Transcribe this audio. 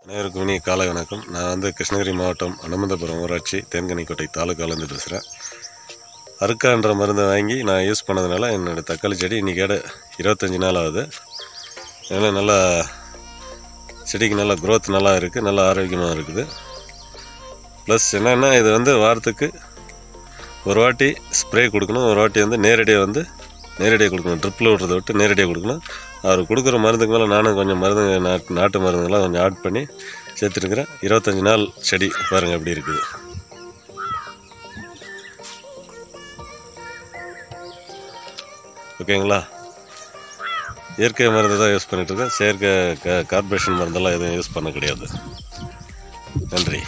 அனைவருக்கும் இனிய காலை வணக்கம். நான் வந்து கிருஷ்ணகிரி மாவட்டம் அனுமந்தபுரம் ஊராட்சி தேன்கனிக்கோட்டை தாலுக்காலேருந்து பேசுகிறேன். அர்க்கான்ற மருந்தை வாங்கி நான் யூஸ் பண்ணதுனால என்னோடய தக்காளி செடி இன்றைக்கி 25 நாள் ஆகுது. அதனால் நல்லா செடிக்கு நல்லா க்ரோத் நல்லா இருக்குது, நல்லா ஆரோக்கியமாக இருக்குது. ப்ளஸ் என்னென்னா இது வந்து வாரத்துக்கு ஒரு வாட்டி ஸ்ப்ரே கொடுக்கணும், ஒரு வாட்டி வந்து நேரடியாக கொடுக்கணும். ட்ரிப்பில் விட்றதை விட்டு நேரடியாக கொடுக்கணும். அவர் கொடுக்குற மருந்துக்கு மேலே நானும் கொஞ்சம் நாட்டு மருந்துங்கள்லாம் கொஞ்சம் ஆட் பண்ணி சேர்த்துருக்குறேன். 25 நாள் செடி பாருங்கள் எப்படி இருக்குது. ஓகேங்களா? இயற்கை மருந்து தான் யூஸ் பண்ணிகிட்ருக்கேன். செயற்கை கார்பரேஷன் மருந்தெல்லாம் எதுவும் யூஸ் பண்ண கிடையாது. நன்றி.